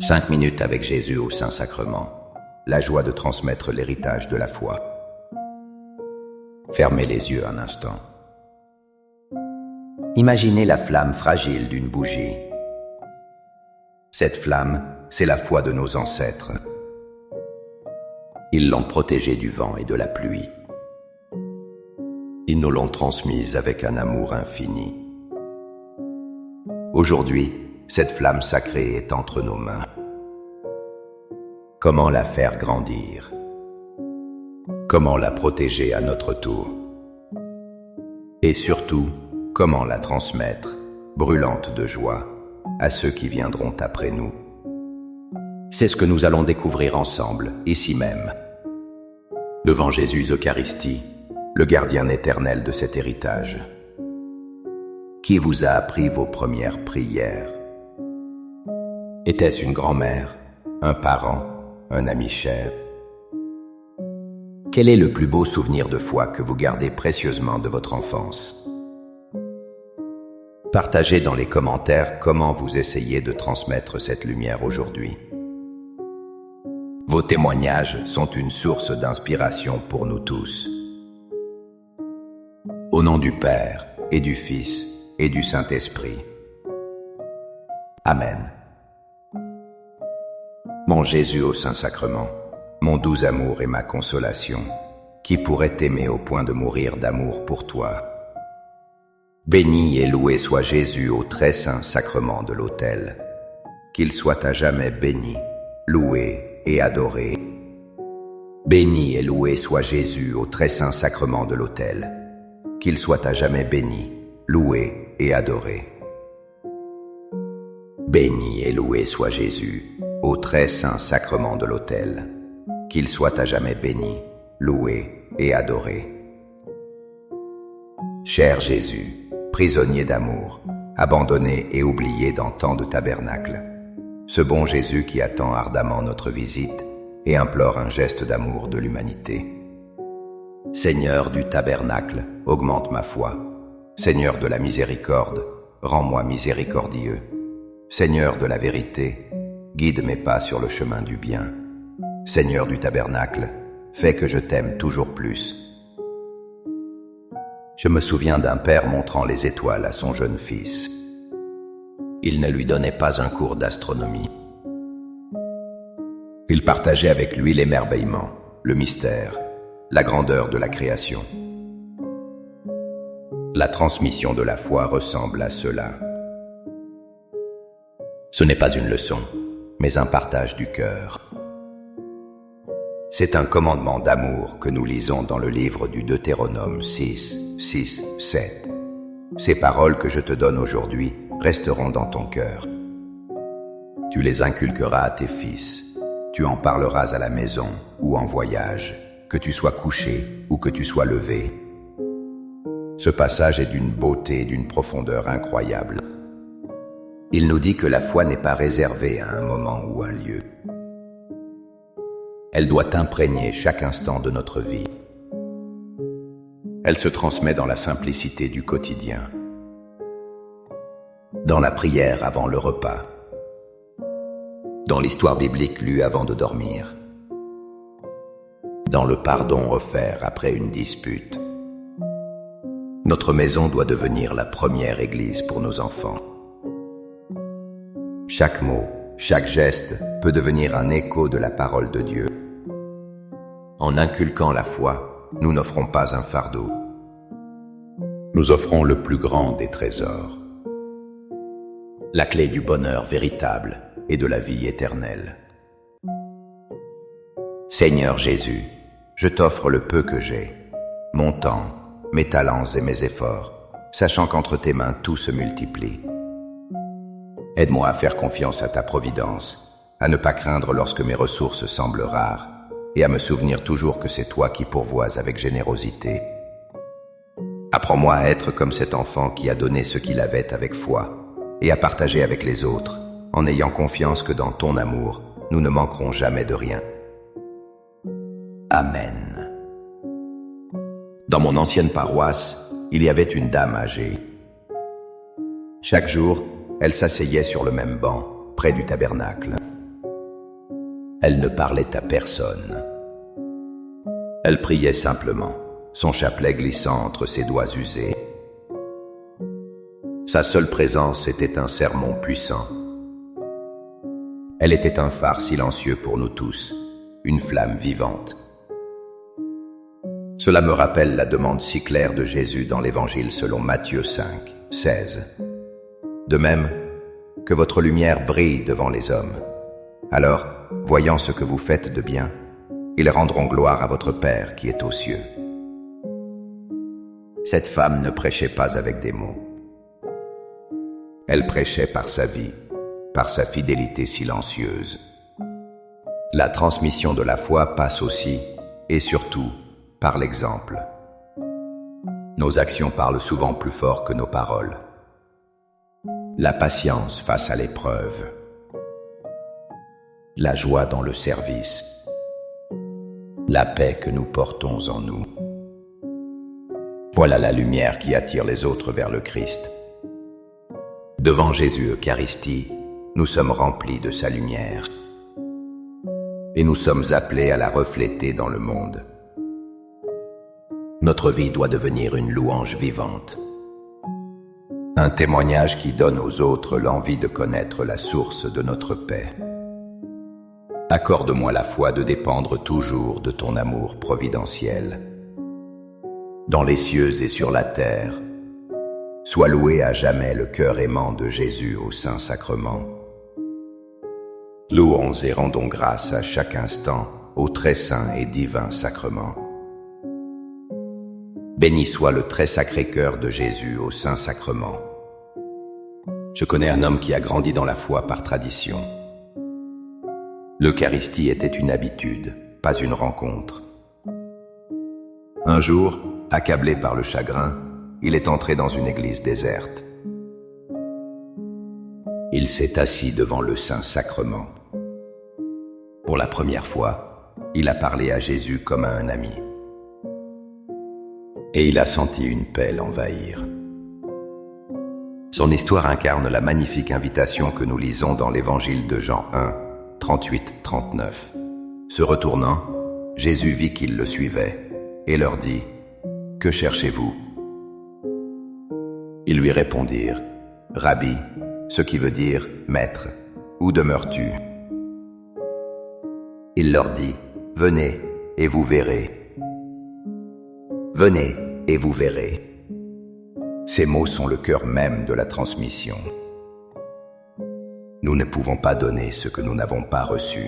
5 minutes avec Jésus au Saint-Sacrement. La joie de transmettre l'héritage de la foi. Fermez les yeux un instant. Imaginez la flamme fragile d'une bougie. Cette flamme, c'est la foi de nos ancêtres. Ils l'ont protégée du vent et de la pluie. Ils nous l'ont transmise avec un amour infini. Aujourd'hui, cette flamme sacrée est entre nos mains. Comment la faire grandir? Comment la protéger à notre tour? Et surtout, comment la transmettre, brûlante de joie, à ceux qui viendront après nous? C'est ce que nous allons découvrir ensemble, ici même. Devant Jésus Eucharistie, le gardien éternel de cet héritage. Qui vous a appris vos premières prières? Était-ce une grand-mère, un parent, un ami cher? Quel est le plus beau souvenir de foi que vous gardez précieusement de votre enfance? Partagez dans les commentaires comment vous essayez de transmettre cette lumière aujourd'hui. Vos témoignages sont une source d'inspiration pour nous tous. Au nom du Père, et du Fils, et du Saint-Esprit. Amen. Mon Jésus au Saint-Sacrement, mon doux amour et ma consolation, qui pourrait t'aimer au point de mourir d'amour pour toi? Béni et loué soit Jésus au très saint sacrement de l'autel, qu'il soit à jamais béni, loué et adoré. Béni et loué soit Jésus au très saint sacrement de l'autel, qu'il soit à jamais béni, loué et adoré. Béni et loué soit Jésus au très saint sacrement de l'autel, qu'il soit à jamais béni, loué et adoré. Cher Jésus, prisonnier d'amour, abandonné et oublié dans tant de tabernacles, ce bon Jésus qui attend ardemment notre visite et implore un geste d'amour de l'humanité. Seigneur du tabernacle, augmente ma foi. Seigneur de la miséricorde, rends-moi miséricordieux. Seigneur de la vérité, guide mes pas sur le chemin du bien. Seigneur du tabernacle, fais que je t'aime toujours plus. Je me souviens d'un père montrant les étoiles à son jeune fils. Il ne lui donnait pas un cours d'astronomie. Il partageait avec lui l'émerveillement, le mystère, la grandeur de la création. La transmission de la foi ressemble à cela. Ce n'est pas une leçon, mais un partage du cœur. C'est un commandement d'amour que nous lisons dans le livre du Deutéronome 6, 6, 7. Ces paroles que je te donne aujourd'hui resteront dans ton cœur. Tu les inculqueras à tes fils. Tu en parleras à la maison ou en voyage, que tu sois couché ou que tu sois levé. Ce passage est d'une beauté et d'une profondeur incroyable. Il nous dit que la foi n'est pas réservée à un moment ou un lieu. Elle doit imprégner chaque instant de notre vie. Elle se transmet dans la simplicité du quotidien, dans la prière avant le repas, dans l'histoire biblique lue avant de dormir, dans le pardon offert après une dispute. Notre maison doit devenir la première église pour nos enfants. Chaque mot, chaque geste peut devenir un écho de la parole de Dieu. En inculquant la foi, nous n'offrons pas un fardeau. Nous offrons le plus grand des trésors, la clé du bonheur véritable et de la vie éternelle. Seigneur Jésus, je t'offre le peu que j'ai, mon temps, mes talents et mes efforts, sachant qu'entre tes mains tout se multiplie. Aide-moi à faire confiance à ta providence, à ne pas craindre lorsque mes ressources semblent rares, et à me souvenir toujours que c'est toi qui pourvois avec générosité. Apprends-moi à être comme cet enfant qui a donné ce qu'il avait avec foi, et à partager avec les autres, en ayant confiance que dans ton amour, nous ne manquerons jamais de rien. Amen. Dans mon ancienne paroisse, il y avait une dame âgée. Chaque jour, elle s'asseyait sur le même banc, près du tabernacle. Elle ne parlait à personne. Elle priait simplement, son chapelet glissant entre ses doigts usés. Sa seule présence était un sermon puissant. Elle était un phare silencieux pour nous tous, une flamme vivante. Cela me rappelle la demande si claire de Jésus dans l'Évangile selon Matthieu 5, 16. De même, que votre lumière brille devant les hommes. Alors, voyant ce que vous faites de bien, ils rendront gloire à votre Père qui est aux cieux. Cette femme ne prêchait pas avec des mots. Elle prêchait par sa vie, par sa fidélité silencieuse. La transmission de la foi passe aussi, et surtout, par l'exemple. Nos actions parlent souvent plus fort que nos paroles. La patience face à l'épreuve. La joie dans le service. La paix que nous portons en nous. Voilà la lumière qui attire les autres vers le Christ. Devant Jésus Eucharistie, nous sommes remplis de sa lumière. Et nous sommes appelés à la refléter dans le monde. Notre vie doit devenir une louange vivante. Un témoignage qui donne aux autres l'envie de connaître la source de notre paix. Accorde-moi la foi de dépendre toujours de ton amour providentiel. Dans les cieux et sur la terre, sois loué à jamais le cœur aimant de Jésus au Saint-Sacrement. Louons et rendons grâce à chaque instant au très saint et divin sacrement. Béni soit le très sacré cœur de Jésus au Saint-Sacrement. Je connais un homme qui a grandi dans la foi par tradition. L'Eucharistie était une habitude, pas une rencontre. Un jour, accablé par le chagrin, il est entré dans une église déserte. Il s'est assis devant le Saint-Sacrement. Pour la première fois, il a parlé à Jésus comme à un ami. Et il a senti une paix l'envahir. Son histoire incarne la magnifique invitation que nous lisons dans l'Évangile de Jean 1, 38-39. Se retournant, Jésus vit qu'ils le suivaient et leur dit « Que cherchez-vous » Ils lui répondirent « Rabbi », ce qui veut dire « Maître », où demeures-tu ? Il leur dit « Venez et vous verrez ». Venez et vous verrez. Ces mots sont le cœur même de la transmission. Nous ne pouvons pas donner ce que nous n'avons pas reçu.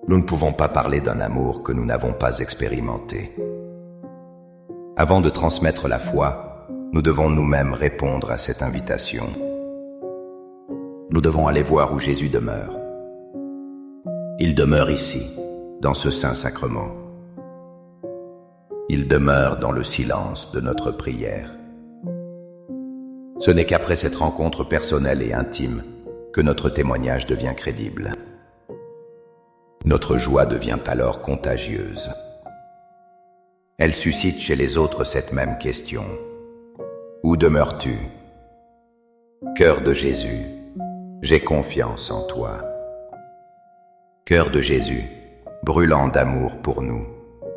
Nous ne pouvons pas parler d'un amour que nous n'avons pas expérimenté. Avant de transmettre la foi, nous devons nous-mêmes répondre à cette invitation. Nous devons aller voir où Jésus demeure. Il demeure ici, dans ce Saint-Sacrement. Il demeure dans le silence de notre prière. Ce n'est qu'après cette rencontre personnelle et intime que notre témoignage devient crédible. Notre joie devient alors contagieuse. Elle suscite chez les autres cette même question. Où demeures-tu ? Cœur de Jésus, j'ai confiance en toi. Cœur de Jésus, brûlant d'amour pour nous,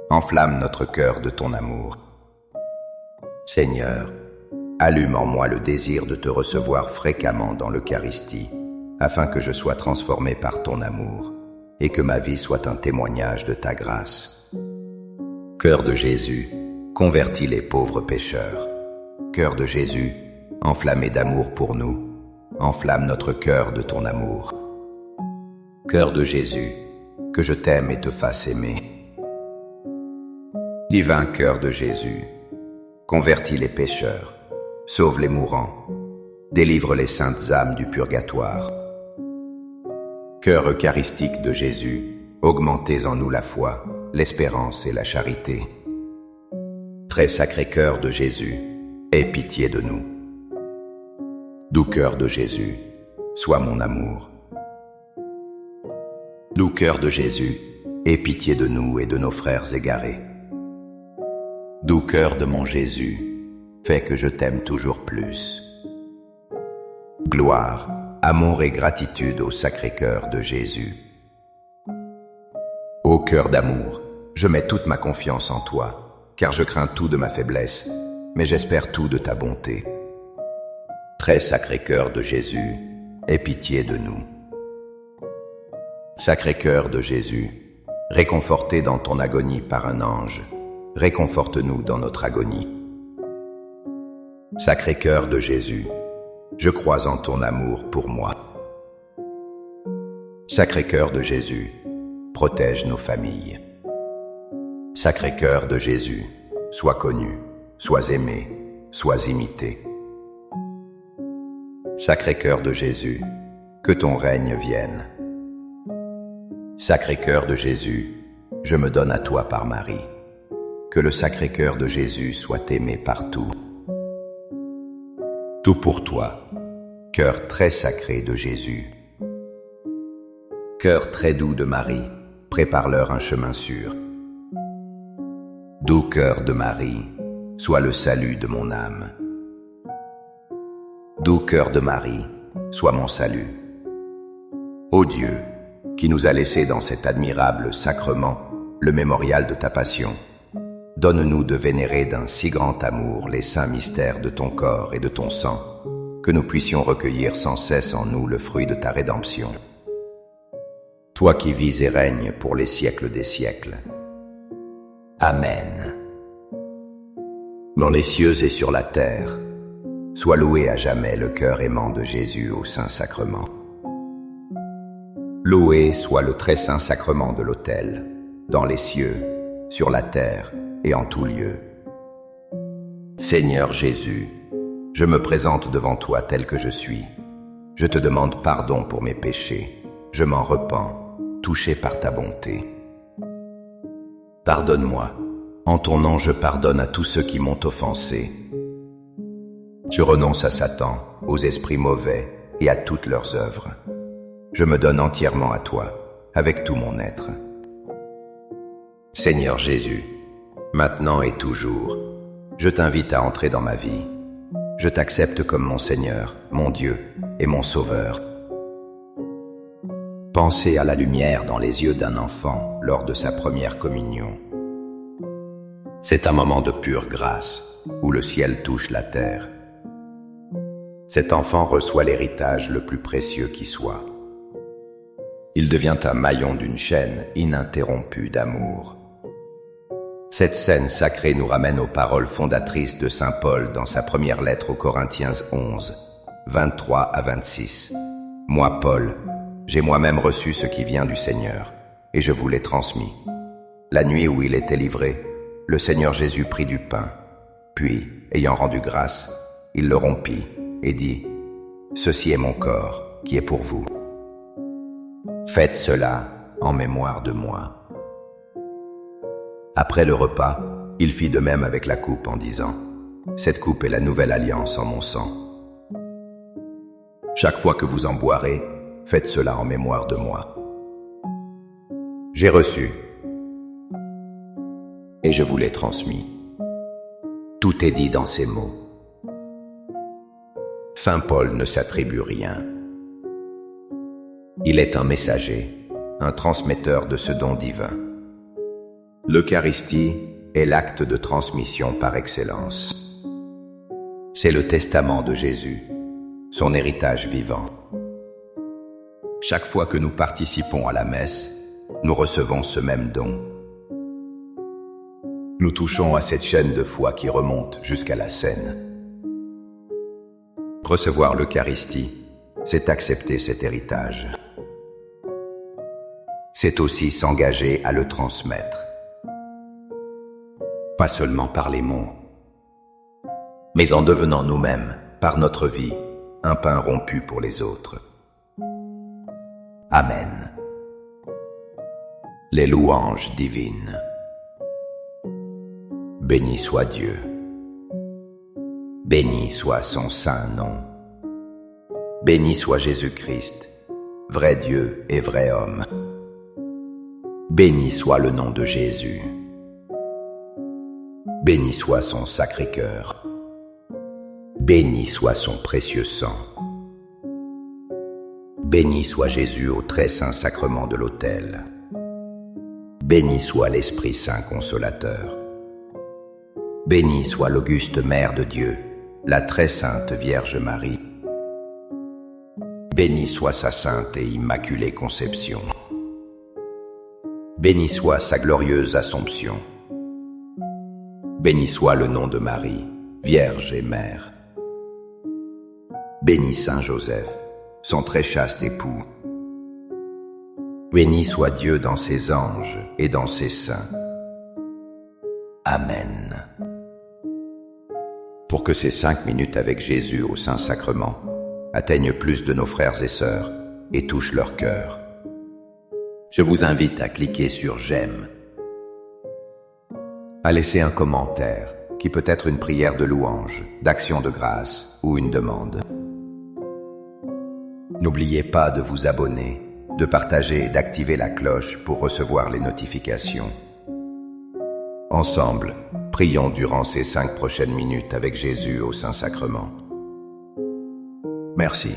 enflamme notre cœur de ton amour. Seigneur, allume en moi le désir de te recevoir fréquemment dans l'Eucharistie, afin que je sois transformé par ton amour, et que ma vie soit un témoignage de ta grâce. Cœur de Jésus, convertis les pauvres pécheurs. Cœur de Jésus, enflammé d'amour pour nous, enflamme notre cœur de ton amour. Cœur de Jésus, que je t'aime et te fasse aimer. Divin cœur de Jésus, convertis les pécheurs, sauve les mourants, délivre les saintes âmes du purgatoire. Cœur eucharistique de Jésus, augmentez en nous la foi, l'espérance et la charité. Très sacré cœur de Jésus, aie pitié de nous. Doux cœur de Jésus, sois mon amour. Doux cœur de Jésus, aie pitié de nous et de nos frères égarés. Doux cœur de mon Jésus, fais que je t'aime toujours plus. Gloire, amour et gratitude au Sacré-Cœur de Jésus. Ô cœur d'amour, je mets toute ma confiance en toi, car je crains tout de ma faiblesse, mais j'espère tout de ta bonté. Très sacré cœur de Jésus, aie pitié de nous. Sacré cœur de Jésus, réconforté dans ton agonie par un ange, réconforte-nous dans notre agonie. Sacré cœur de Jésus, je crois en ton amour pour moi. Sacré cœur de Jésus, protège nos familles. Sacré cœur de Jésus, sois connu, sois aimé, sois imité. Sacré cœur de Jésus, que ton règne vienne. Sacré cœur de Jésus, je me donne à toi par Marie. Que le sacré cœur de Jésus soit aimé partout. Tout pour toi, cœur très sacré de Jésus. Cœur très doux de Marie, prépare-leur un chemin sûr. Doux cœur de Marie, sois le salut de mon âme. Doux cœur de Marie, sois mon salut. Ô Dieu, qui nous a laissé dans cet admirable sacrement le mémorial de ta passion, donne-nous de vénérer d'un si grand amour les saints mystères de ton corps et de ton sang, que nous puissions recueillir sans cesse en nous le fruit de ta rédemption. Toi qui vis et règnes pour les siècles des siècles. Amen. Dans les cieux et sur la terre, sois loué à jamais le cœur aimant de Jésus au Saint-Sacrement. Loué soit le très saint sacrement de l'autel, dans les cieux, sur la terre et en tout lieu. Seigneur Jésus, je me présente devant toi tel que je suis. Je te demande pardon pour mes péchés. Je m'en repens, touché par ta bonté. Pardonne-moi. En ton nom, je pardonne à tous ceux qui m'ont offensé. Je renonce à Satan, aux esprits mauvais et à toutes leurs œuvres. Je me donne entièrement à toi, avec tout mon être. Seigneur Jésus, maintenant et toujours, je t'invite à entrer dans ma vie. Je t'accepte comme mon Seigneur, mon Dieu et mon Sauveur. Pensez à la lumière dans les yeux d'un enfant lors de sa première communion. C'est un moment de pure grâce, où le ciel touche la terre. Cet enfant reçoit l'héritage le plus précieux qui soit. Il devient un maillon d'une chaîne ininterrompue d'amour. Cette scène sacrée nous ramène aux paroles fondatrices de saint Paul dans sa première lettre aux Corinthiens 11, 23 à 26. Moi, Paul, j'ai moi-même reçu ce qui vient du Seigneur, et je vous l'ai transmis. La nuit où il était livré, le Seigneur Jésus prit du pain, puis, ayant rendu grâce, il le rompit et dit « Ceci est mon corps, qui est pour vous. Faites cela en mémoire de moi. » Après le repas, il fit de même avec la coupe en disant « Cette coupe est la nouvelle alliance en mon sang. Chaque fois que vous en boirez, faites cela en mémoire de moi. J'ai reçu, et je vous l'ai transmis. » Tout est dit dans ces mots. Saint Paul ne s'attribue rien. Il est un messager, un transmetteur de ce don divin. L'Eucharistie est l'acte de transmission par excellence. C'est le testament de Jésus, son héritage vivant. Chaque fois que nous participons à la messe, nous recevons ce même don. Nous touchons à cette chaîne de foi qui remonte jusqu'à la scène. Recevoir l'Eucharistie, c'est accepter cet héritage. C'est aussi s'engager à le transmettre. Pas seulement par les mots, mais en devenant nous-mêmes, par notre vie, un pain rompu pour les autres. Amen. Les louanges divines. Béni soit Dieu. Béni soit son saint nom. Béni soit Jésus-Christ, vrai Dieu et vrai homme. Béni soit le nom de Jésus. Béni soit son sacré cœur. Béni soit son précieux sang. Béni soit Jésus au très saint sacrement de l'autel. Béni soit l'Esprit Saint consolateur. Béni soit l'auguste Mère de Dieu, la très sainte Vierge Marie. Béni soit sa sainte et immaculée conception. Béni soit sa glorieuse Assomption. Béni soit le nom de Marie, Vierge et Mère. Béni Saint Joseph, son très chaste époux. Béni soit Dieu dans ses anges et dans ses saints. Amen. Pour que ces 5 minutes avec Jésus au Saint-Sacrement atteignent plus de nos frères et sœurs et touchent leur cœur, je vous invite à cliquer sur j'aime, à laisser un commentaire qui peut être une prière de louange, d'action de grâce ou une demande. N'oubliez pas de vous abonner, de partager et d'activer la cloche pour recevoir les notifications. Ensemble, prions durant ces 5 prochaines minutes avec Jésus au Saint-Sacrement. Merci.